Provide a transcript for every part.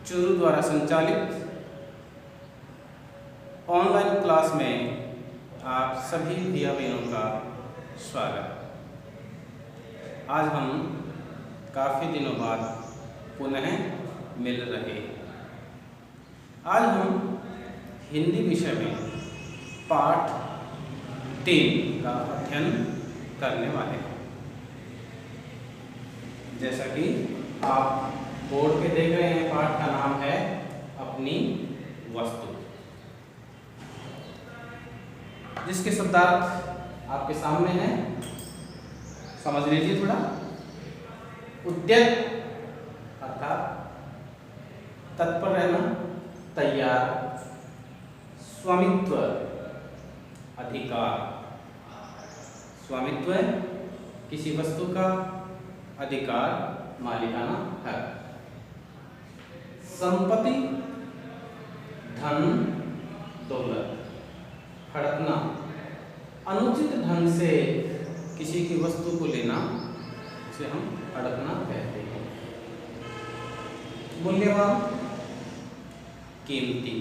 चूरू द्वारा संचालित online class में आप सभी भैया बहनों का स्वागत। आज हम काफ़ी दिनों बाद पुनः मिल रहे हैं। आज हम हिंदी विषय में पाठ 3 का अध्ययन करने वाले हैं। जैसा कि आप बोर्ड पे देख रहे हैं, पाठ का नाम है अपनी वस्तु, जिसके शब्दार्थ आपके सामने हैं। समझ लीजिए थोड़ा। उद्यत अर्थात तत्पर रहना, तैयार, स्वामित्व, अधिकार। स्वामित्व किसी वस्तु का, अधिकार मालिकाना हक। संपत्ति, धन, दौलत। हड़पना, अनुचित ढंग से किसी की वस्तु को लेना, उसे हम हड़पना कहते हैं। मूल्यवान, कीमती।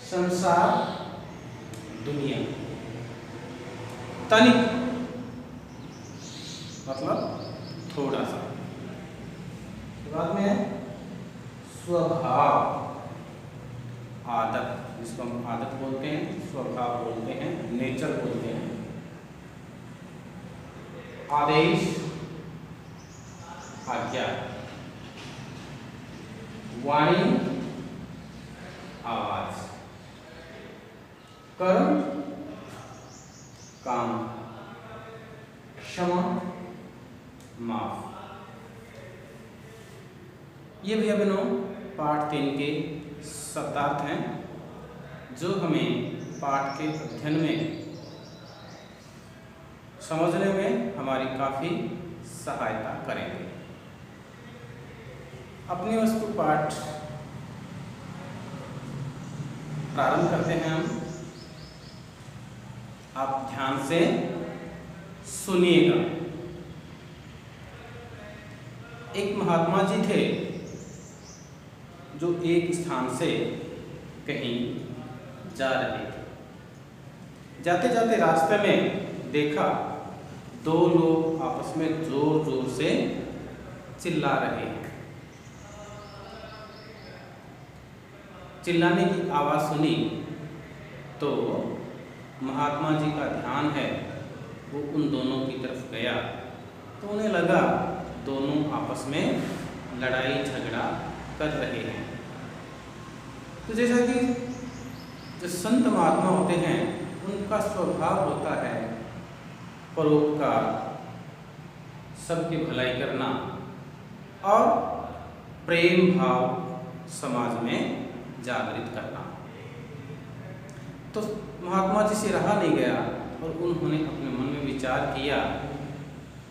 संसार, दुनिया। तनिक मतलब थोड़ा सा। बाद में है स्वभाव, आदत, जिसको हम आदत बोलते हैं, स्वभाव बोलते हैं, नेचर बोलते हैं। आदेश, आज्ञा। वाणी, आवाज। कर्म, काम। क्षमा, माफ। ये भैया बहनों पाठ 3 के शब्दार्थ हैं, जो हमें पाठ के अध्ययन में समझने में हमारी काफ़ी सहायता करेंगे। अपनी वस्तु पाठ प्रारंभ करते हैं हम। आप ध्यान से सुनिएगा। एक महात्मा जी थे जो एक स्थान से कहीं जा रहे थे। जाते जाते रास्ते में देखा 2 लोग आपस में जोर जोर से चिल्ला रहे हैं। चिल्लाने की आवाज़ सुनी तो महात्मा जी का ध्यान है वो उन दोनों की तरफ गया, तो उन्हें लगा दोनों आपस में लड़ाई झगड़ा कर रहे हैं। तो जैसा कि जो संत महात्मा होते हैं, उनका स्वभाव होता है परोपकार, सबकी भलाई करना और प्रेम भाव समाज में जागृत करना। तो महात्मा जी से रहा नहीं गया और उन्होंने अपने मन में विचार किया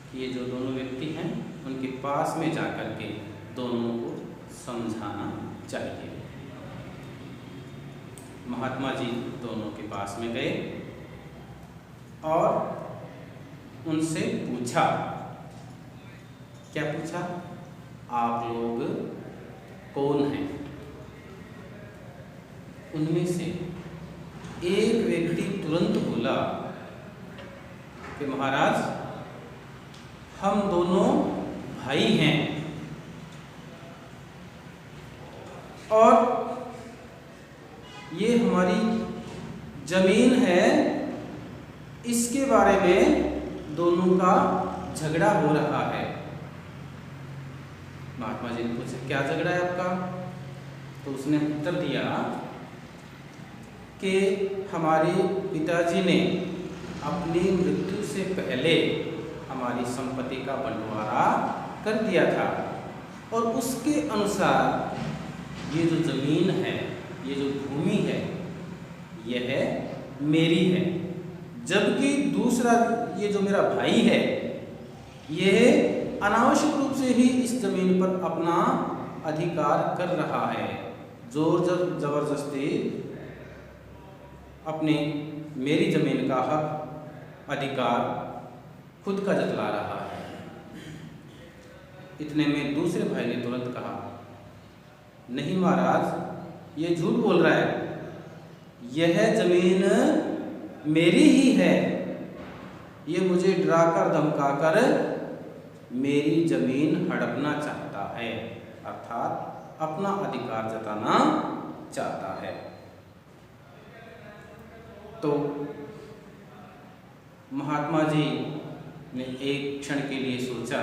कि ये जो दोनों व्यक्ति हैं, उनके पास में जाकर के दोनों को समझाना चाहिए। महात्मा जी दोनों के पास में गए और उनसे पूछा। क्या पूछा? आप लोग कौन हैं? उनमें से एक व्यक्ति तुरंत बोला कि महाराज, हम दोनों भाई हैं और ये हमारी जमीन है, इसके बारे में दोनों का झगड़ा हो रहा है। महात्मा जी ने पूछा, क्या झगड़ा है आपका? तो उसने उत्तर दिया कि हमारे पिताजी ने अपनी मृत्यु से पहले हमारी संपत्ति का बंटवारा कर दिया था और उसके अनुसार ये जो जमीन है, ये जो भूमि है, यह मेरी है, जबकि दूसरा ये जो मेरा भाई है, यह अनावश्यक रूप से ही इस जमीन पर अपना अधिकार कर रहा है। जोर जबरदस्ती अपनी मेरी जमीन का हक, अधिकार खुद का जतला रहा है। इतने में दूसरे भाई ने तुरंत कहा, नहीं महाराज, ये झूठ बोल रहा है, यह जमीन मेरी ही है। ये मुझे डराकर धमकाकर मेरी जमीन हड़पना चाहता है, अर्थात अपना अधिकार जताना चाहता है। तो महात्मा जी ने एक क्षण के लिए सोचा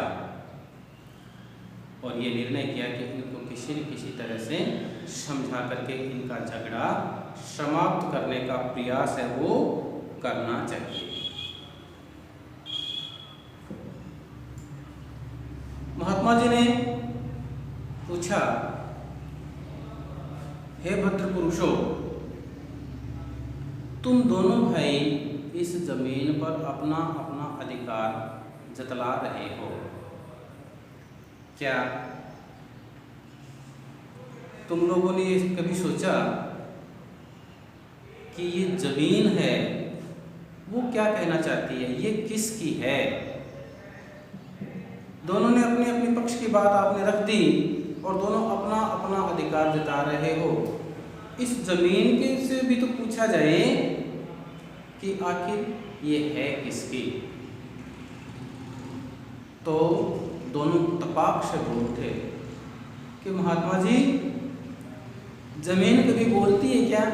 और ये निर्णय किया कि इनको किसी न किसी तरह से समझा करके इनका झगड़ा समाप्त करने का प्रयास है वो करना चाहिए। महात्मा जी ने पूछा, हे भद्र पुरुषों, तुम दोनों भाई इस जमीन पर अपना अपना अधिकार जतला रहे हो, क्या तुम लोगों ने कभी सोचा कि ये जमीन है वो क्या कहना चाहती है, ये किसकी है? दोनों ने अपने अपने पक्ष की बात आपने रख दी और दोनों अपना अपना अधिकार जता रहे हो। इस जमीन के से भी तो पूछा जाए कि आखिर ये है किसकी। तो दोनों तपाक से बोलते कि महात्मा जी, जमीन कभी बोलती है क्या?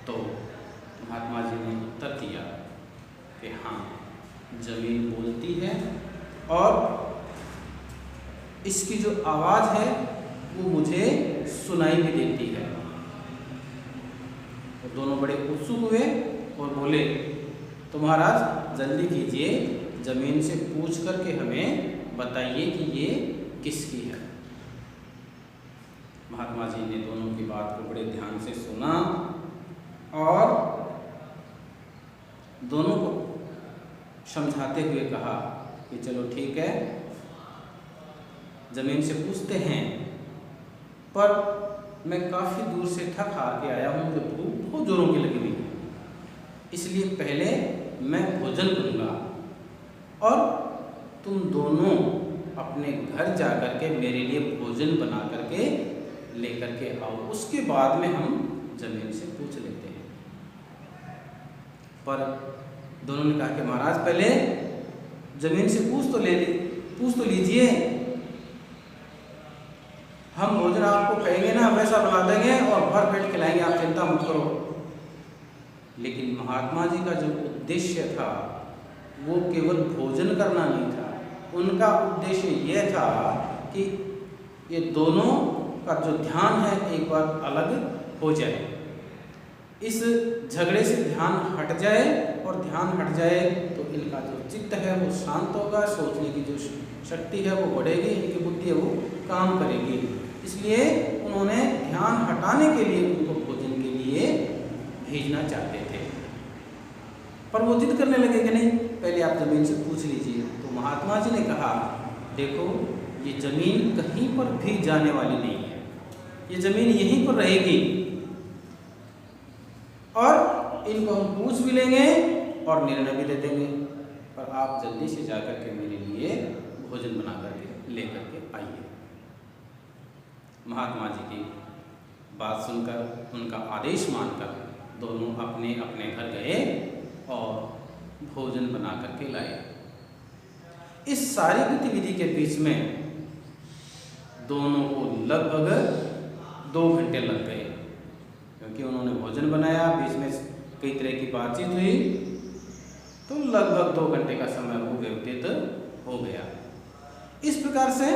तो महात्मा जी ने उत्तर दिया कि हाँ, जमीन बोलती है और इसकी जो आवाज़ है वो मुझे सुनाई भी देती है। तो दोनों बड़े उत्सुक हुए और बोले, तो महाराज जल्दी कीजिए, जमीन से पूछ करके हमें बताइए कि ये किसकी है। महात्मा जी ने दोनों की बात को बड़े ध्यान से सुना और दोनों को समझाते हुए कहा कि चलो ठीक है, जमीन से पूछते हैं, पर मैं काफ़ी दूर से थक हार के आया हूँ, मुझे भूख बहुत जोरों की लगी हुई है, इसलिए पहले मैं भोजन करूँगा और तुम दोनों अपने घर जा कर के मेरे लिए भोजन बना करके लेकर के आओ, उसके बाद में हम जमीन से पूछ लेते हैं। पर दोनों ने कहा कि महाराज पहले जमीन से पूछ तो लीजिए, हम भोजन आपको कहेंगे ना वैसा बना देंगे और भर पेट खिलाएंगे, आप चिंता मत करो। लेकिन महात्मा जी का जो उद्देश्य था वो केवल भोजन करना नहीं था, उनका उद्देश्य यह था कि ये दोनों का जो ध्यान है एक बार अलग हो जाए, इस झगड़े से ध्यान हट जाए, और ध्यान हट जाए तो इनका जो चित्त है वो शांत होगा, सोचने की जो शक्ति है वो बढ़ेगी, इनकी बुद्धि है वो काम करेगी। इसलिए उन्होंने ध्यान हटाने के लिए उनको भोजन के लिए भेजना चाहते थे। पर वो जिद करने लगे कि नहीं, पहले आप जमीन से पूछ लीजिए। तो महात्मा जी ने कहा, देखो ये जमीन कहीं पर भी जाने वाली नहीं है, ये जमीन यहीं पर रहेगी और इनको हम पूछ भी लेंगे और निर्णय भी दे देंगे, पर आप जल्दी से जाकर के मेरे लिए भोजन बना करके लेकर के आइए। महात्मा जी की बात सुनकर, उनका आदेश मानकर दोनों अपने अपने घर गए और भोजन बना करके लाए। इस सारी गतिविधि के बीच में दोनों को लगभग 2 घंटे लग गए, क्योंकि उन्होंने भोजन बनाया, बीच में कई तरह की बातचीत हुई, तो लगभग 2 घंटे का समय वो व्यतीत हो गया। इस प्रकार से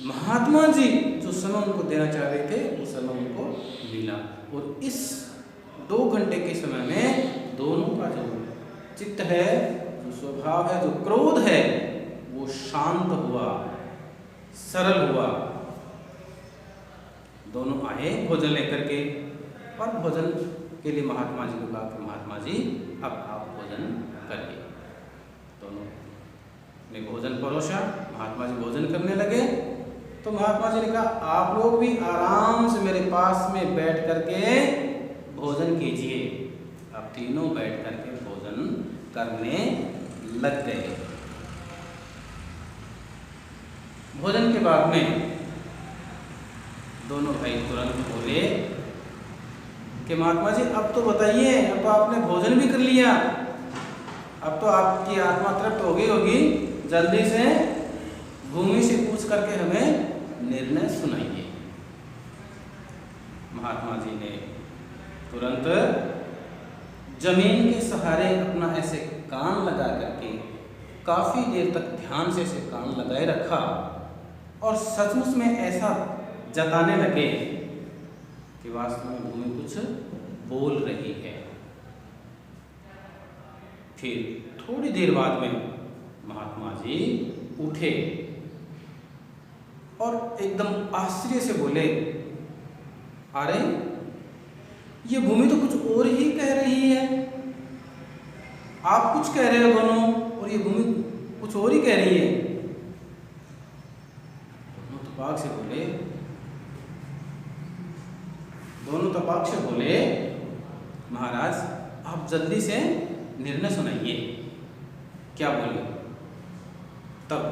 महात्मा जी जो समय उनको देना चाह रहे थे वो समय उनको मिला, और इस 2 घंटे के समय में दोनों का जो चित्त है, जो स्वभाव है, जो क्रोध है, वो शांत हुआ, सरल हुआ। दोनों आए भोजन लेकर के, और भोजन के लिए महात्मा जी को कहा कि महात्मा जी अब आप भोजन करिए। दोनों ने भोजन परोसा, महात्मा जी भोजन करने लगे। तो महात्मा जी ने कहा, आप लोग भी आराम से मेरे पास में बैठ करके भोजन कीजिए। अब तीनों बैठ करके भोजन करने लग गए। भोजन के बाद में दोनों भाई तुरंत बोले कि महात्मा जी अब तो बताइए, अब तो आपने भोजन भी कर लिया, अब तो आपकी आत्मा तृप्त हो गई होगी, जल्दी से भूमि से पूछ करके हमें निर्णय सुनाइए। महात्मा जी ने तुरंत जमीन के सहारे अपना ऐसे कान लगा करके काफी देर तक ध्यान से ऐसे कान लगाए रखा और सचमुच में ऐसा जताने लगे कि वास्तव में भूमि कुछ बोल रही है। फिर थोड़ी देर बाद में महात्मा जी उठे और एकदम आश्चर्य से बोले, अरे ये भूमि तो कुछ और ही कह रही है, आप कुछ कह रहे हो दोनों और ये भूमि कुछ और ही कह रही है। दोनों तपाक से बोले महाराज आप जल्दी से निर्णय सुनाइए, क्या बोले। तब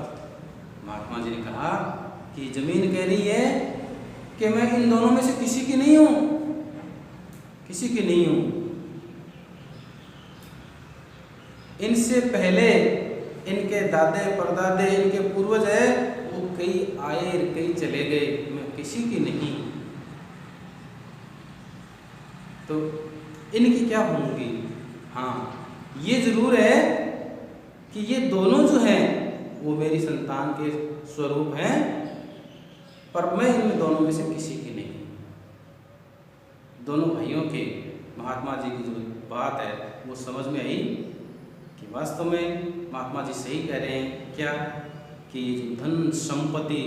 महात्मा जी ने कहा कि जमीन कह रही है कि मैं इन दोनों में से किसी की नहीं हूं, किसी की नहीं हूं। इनसे पहले इनके दादे परदादे इनके पूर्वज है वो कई आए कई चले गए, मैं किसी की नहीं। तो इनकी क्या होंगी। हाँ ये जरूर है कि ये दोनों जो हैं वो मेरी संतान के स्वरूप हैं, पर मैं इन दोनों में से किसी की नहीं। दोनों भाइयों के महात्मा जी की जो बात है वो समझ में आई कि वास्तव में महात्मा जी सही कह रहे हैं। क्या कि धन संपत्ति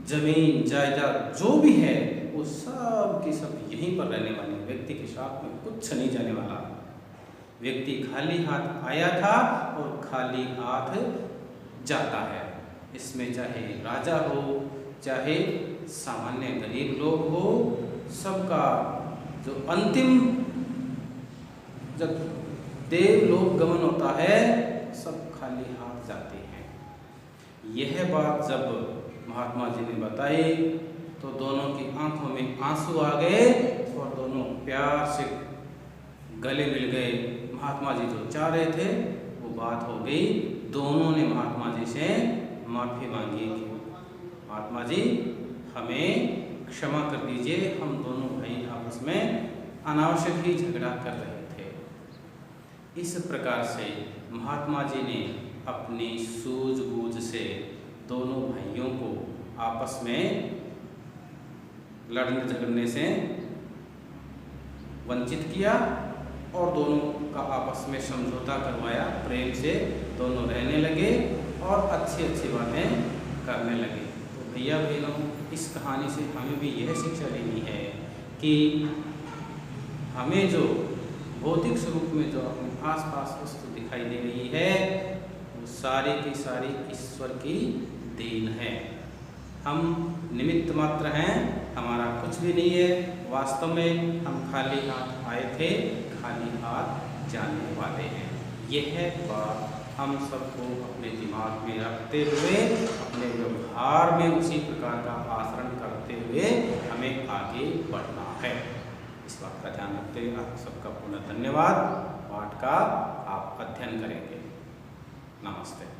जमीन जायदाद जो भी है वो सब के सब यहीं पर रहने वाले, व्यक्ति के साथ में कुछ नहीं जाने वाला। व्यक्ति खाली हाथ आया था और खाली हाथ जाता है। इसमें चाहे राजा हो चाहे सामान्य गरीब लोग हो, सबका जो अंतिम जब देवलोक गमन होता है सब खाली हाथ जाते हैं। यह बात जब महात्मा जी ने बताई तो दोनों की आंखों में आंसू आ गए और दोनों प्यार से गले मिल गए। महात्मा जी जो चाह रहे थे वो बात हो गई। दोनों ने महात्मा जी से माफ़ी मांगी कि महात्मा जी हमें क्षमा कर दीजिए, हम दोनों भाई आपस में अनावश्यक ही झगड़ा कर रहे थे। इस प्रकार से महात्मा जी ने अपनी सूझबूझ से दोनों भाइयों को आपस में लड़ने झगड़ने से वंचित किया और दोनों का आपस में समझौता करवाया। प्रेम से दोनों रहने लगे और अच्छी अच्छी बातें करने लगे। तो भैया बहनों इस कहानी से हमें भी यह शिक्षा लेनी है कि हमें जो भौतिक स्वरूप में जो अपने आसपास वस्तु दिखाई दे रही है वो सारी की सारी ईश्वर की देन है। हम निमित्त मात्र हैं, हमारा कुछ भी नहीं है। वास्तव में हम खाली हाथ आए थे, खाली हाथ जाने वाले हैं। यह बात हम सबको अपने दिमाग में रखते हुए अपने व्यवहार में उसी प्रकार का आचरण करते हुए हमें आगे बढ़ना है। इस बात का ध्यान रखते हुए आप सबका पुनः धन्यवाद। पाठ का आप अध्ययन करेंगे। नमस्ते।